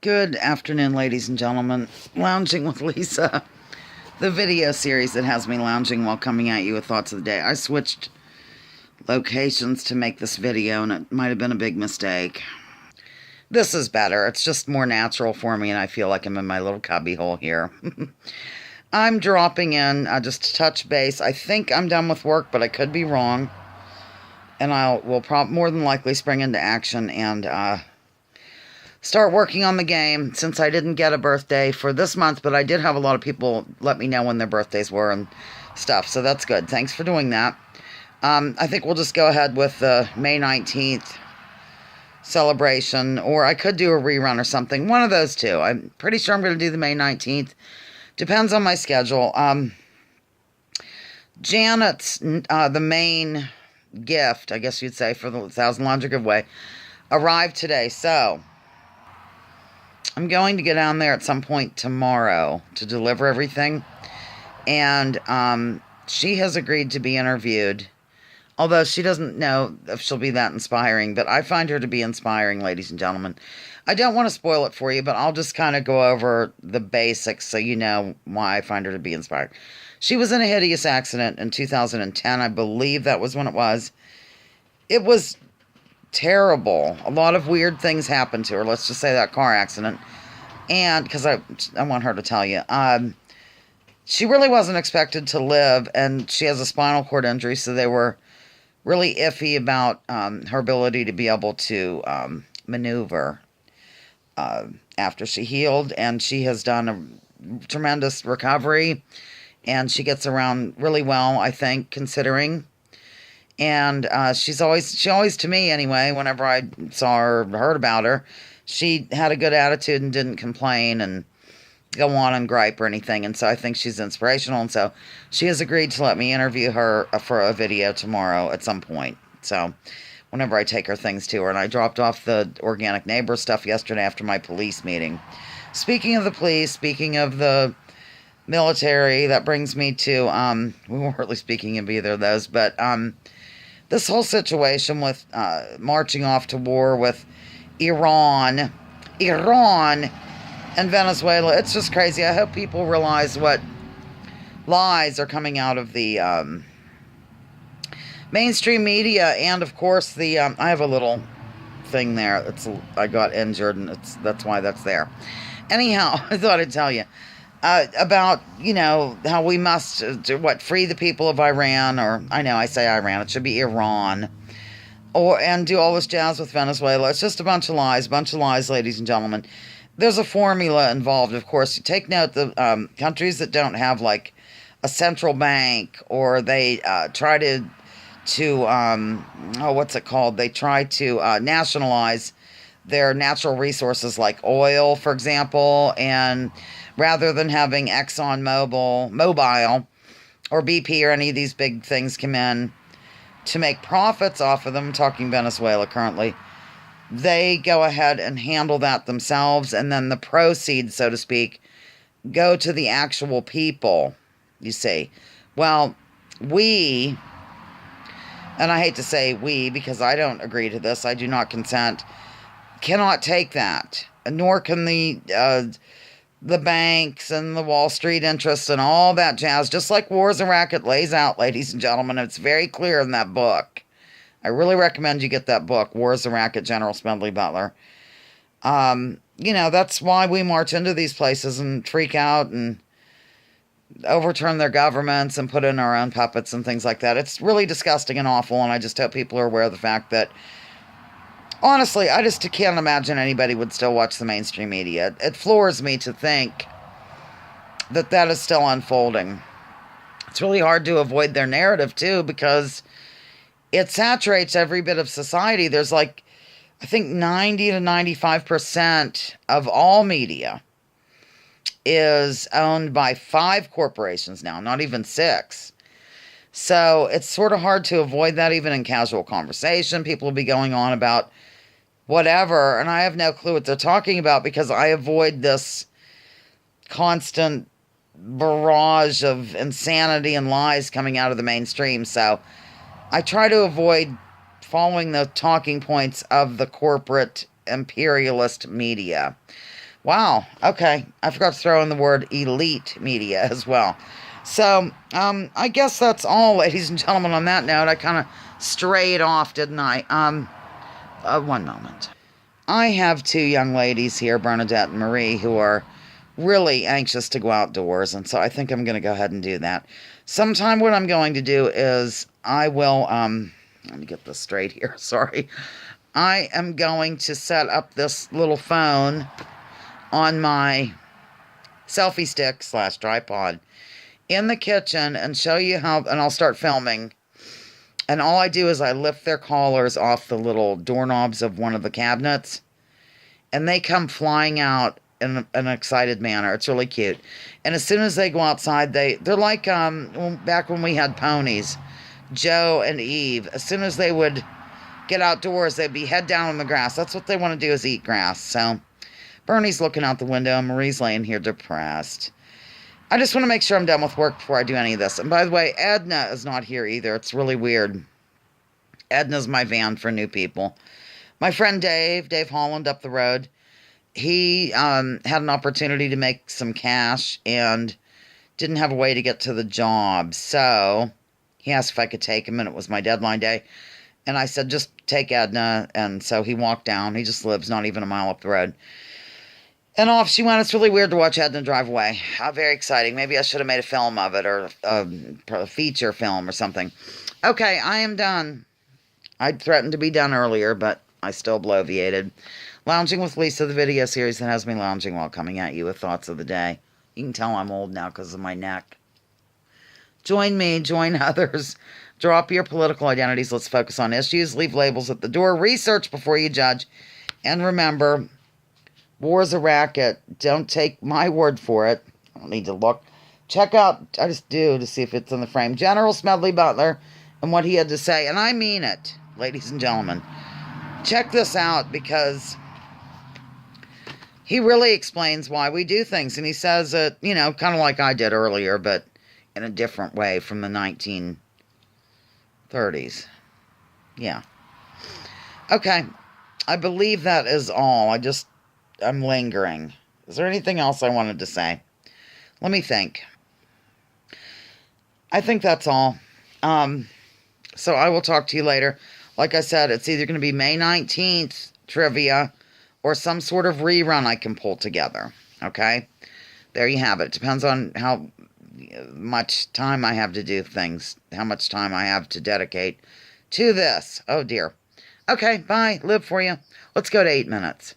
Good afternoon, ladies and gentlemen. Lounging with Lisa, the video series that has me lounging while coming at you with thoughts of the day. I switched locations to make this video, and it might have been a big mistake. This is better. It's just more natural for me, and I feel like I'm in my little cubby hole here. I'm dropping in just to touch base. I think I'm done with work, but I could be wrong. And will more than likely spring into action and start working on the game, since I didn't get a birthday for this month, but I did have a lot of people let me know when their birthdays were and stuff, so that's good. Thanks for doing that. I think we'll just go ahead with the May 19th celebration, or I could do a rerun or something. One of those two. I'm pretty sure I'm going to do the May 19th. Depends on my schedule. Janet's, the main gift, I guess you'd say, for the 1,000 Laundry Giveaway, arrived today, so I'm going to get down there at some point tomorrow to deliver everything. And she has agreed to be interviewed. Although she doesn't know if she'll be that inspiring. But I find her to be inspiring, ladies and gentlemen. I don't want to spoil it for you, but I'll just kind of go over the basics so you know why I find her to be inspiring. She was in a hideous accident in 2010. I believe that was when it was. It was terrible. A lot of weird things happened to her. Let's just say that car accident. And because I want her to tell you, she really wasn't expected to live, and she has a spinal cord injury, so they were really iffy about her ability to be able to maneuver after she healed. And she has done a tremendous recovery, and she gets around really well, I think, considering. And she always, to me anyway, whenever I saw her or heard about her, she had a good attitude and didn't complain and go on and gripe or anything. And so I think she's inspirational. And so she has agreed to let me interview her for a video tomorrow at some point. So whenever I take her things to her. And I dropped off the organic neighbor stuff yesterday after my police meeting. Speaking of the police, speaking of the military, that brings me to, we weren't really speaking of either of those, but this whole situation with marching off to war with Iran and Venezuela, it's just crazy. I hope people realize what lies are coming out of the mainstream media, and of course the I have a little thing there. I got injured, and that's why that's there. Anyhow, I thought I'd tell you about, how we must, free the people of Iran, or I know I say Iran, it should be Iran, and do all this jazz with Venezuela. It's just a bunch of lies, ladies and gentlemen. There's a formula involved, of course. You take note, the countries that don't have, like, a central bank, or they try to what's it called? They try to nationalize their natural resources, like oil, for example, and rather than having Mobil, or BP, or any of these big things come in to make profits off of them, I'm talking Venezuela currently, they go ahead and handle that themselves, and then the proceeds, so to speak, go to the actual people, you see. Well, we, and I hate to say we, because I don't agree to this, I do not consent, cannot take that, nor can the banks and the Wall Street interests and all that jazz, just like War is a Racket lays out, ladies and gentlemen. It's very clear in that book. I really recommend you get that book, War is a Racket, General Smedley Butler. That's why we march into these places and freak out and overturn their governments and put in our own puppets and things like that. It's really disgusting and awful, and I just hope people are aware of the fact that, honestly, I just can't imagine anybody would still watch the mainstream media. It floors me to think that is still unfolding. It's really hard to avoid their narrative, too, because it saturates every bit of society. There's I think 90 to 95% of all media is owned by 5 corporations now, not even 6. So it's sort of hard to avoid that even in casual conversation. People will be going on about whatever, and I have no clue what they're talking about because I avoid this constant barrage of insanity and lies coming out of the mainstream. So I try to avoid following the talking points of the corporate imperialist media. Wow. Okay. I forgot to throw in the word elite media as well. So, I guess that's all, ladies and gentlemen, on that note. I kind of strayed off, didn't I? One moment. I have two young ladies here, Bernadette and Marie, who are really anxious to go outdoors, and so I think I'm going to go ahead and do that. Sometime what I'm going to do is I will, let me get this straight here, sorry. I am going to set up this little phone on my selfie stick / tripod in the kitchen and show you how, and I'll start filming. And all I do is I lift their collars off the little doorknobs of one of the cabinets, and they come flying out in an excited manner. It's really cute. And as soon as they go outside, they're like back when we had ponies, Joe and Eve. As soon as they would get outdoors, they'd be head down on the grass. That's what they want to do, is eat grass. So Bernie's looking out the window, and Marie's laying here depressed. I just want to make sure I'm done with work before I do any of this. And by the way, Edna is not here either. It's really weird. Edna's my van for new people. My friend Dave Holland up the road, he had an opportunity to make some cash and didn't have a way to get to the job. So he asked if I could take him, and it was my deadline day. And I said, just take Edna. And so he walked down. He just lives not even a mile up the road. And off she went. It's really weird to watch Edna drive away. How very exciting. Maybe I should have made a film of it, or a feature film or something. Okay, I am done. I'd threatened to be done earlier, but I still bloviated. Lounging with Lisa, the video series that has me lounging while coming at you with thoughts of the day. You can tell I'm old now because of my neck. Join me, join others. Drop your political identities. Let's focus on issues. Leave labels at the door. Research before you judge. And remember, war is a racket. Don't take my word for it. I don't need to look. Check out, I just do, to see if it's in the frame, General Smedley Butler and what he had to say. And I mean it, ladies and gentlemen. Check this out, because he really explains why we do things. And he says it, you know, kind of like I did earlier, but in a different way from the 1930s. Yeah. Okay. I believe that is all. I'm lingering. Is there anything else I wanted to say? Let me think. I think that's all. So I will talk to you later. Like I said, it's either going to be May 19th trivia or some sort of rerun I can pull together. Okay? There you have it. It depends on how much time I have to do things. How much time I have to dedicate to this. Oh, dear. Okay, bye. Live for you. Let's go to 8 minutes.